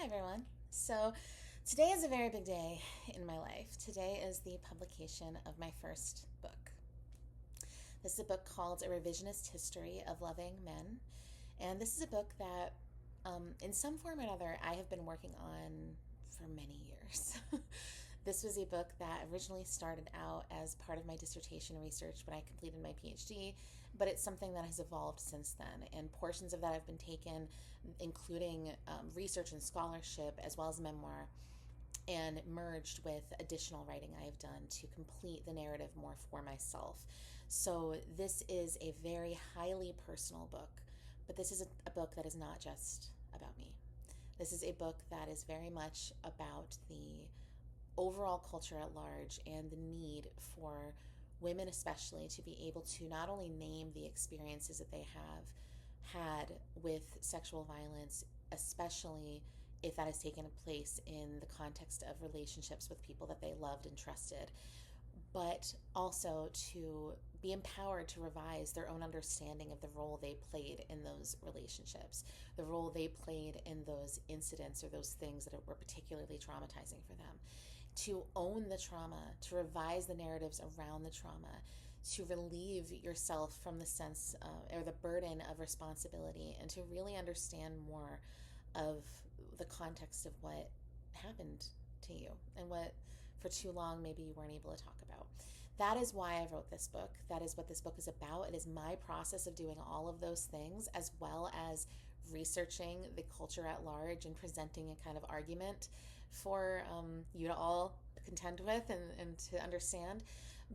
Hi, everyone. So, today is a very big day in my life. Today is the publication of my first book. This is a book called A Revisionist History of Loving Men. And this is a book that, in some form or another, I have been working on for many years. This was a book that originally started out as part of my dissertation research when I completed my PhD, but it's something that has evolved since then. And portions of that have been taken, including research and scholarship, as well as memoir, and merged with additional writing I have done to complete the narrative more for myself. So this is a very highly personal book, but this is a book that is not just about me. This is a book that is very much about the overall culture at large and the need for women especially to be able to not only name the experiences that they have had with sexual violence, especially if that has taken place in the context of relationships with people that they loved and trusted, but also to be empowered to revise their own understanding of the role they played in those relationships, the role they played in those incidents or those things that were particularly traumatizing for them, to own the trauma, to revise the narratives around the trauma, to relieve yourself from the sense or the burden of responsibility, and to really understand more of the context of what happened to you and what for too long maybe you weren't able to talk about. That is why I wrote this book. That is what this book is about. It is my process of doing all of those things, as well as researching the culture at large and presenting a kind of argument for you to all contend with and to understand.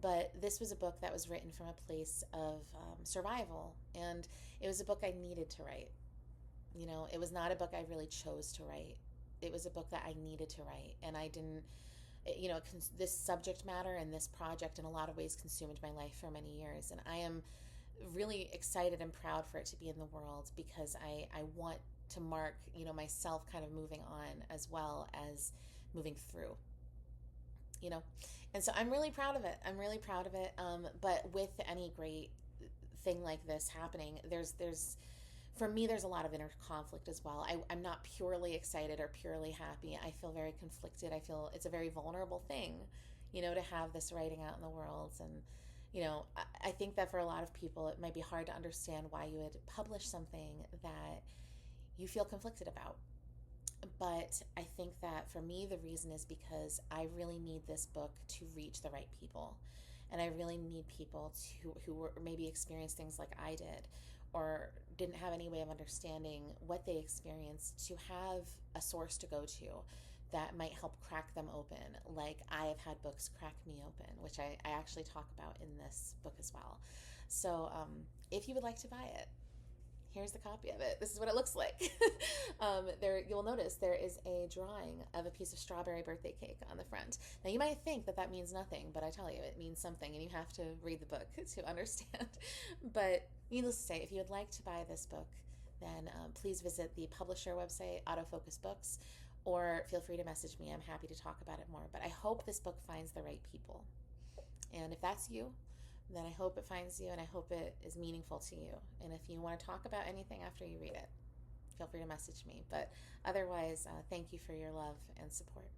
But this was a book that was written from a place of survival, and it was a book I needed to write. You know, it was not a book I really chose to write. It was a book that I needed to write, and I didn't, this subject matter and this project in a lot of ways consumed my life for many years, and I am really excited and proud for it to be in the world because I want to mark, myself kind of moving on as well as moving through, and so I'm really proud of it. I'm really proud of it. But with any great thing like this happening, there's for me, there's a lot of inner conflict as well. I'm not purely excited or purely happy. I feel very conflicted. I feel it's a very vulnerable thing, to have this writing out in the world. And, I think that for a lot of people, it might be hard to understand why you would publish something that you feel conflicted about. But I think that for me, the reason is because I really need this book to reach the right people. And I really need people who were maybe experienced things like I did or didn't have any way of understanding what they experienced to have a source to go to that might help crack them open, like I have had books crack me open, which I actually talk about in this book as well. So if you would like to buy it, here's the copy of it. This is what it looks like. You'll notice there is a drawing of a piece of strawberry birthday cake on the front. Now, you might think that means nothing, but I tell you, it means something, and you have to read the book to understand. But needless to say, if you would like to buy this book, then please visit the publisher website, Autofocus Books, or feel free to message me. I'm happy to talk about it more. But I hope this book finds the right people. And if that's you, then I hope it finds you and I hope it is meaningful to you. And if you want to talk about anything after you read it, feel free to message me. But otherwise, thank you for your love and support.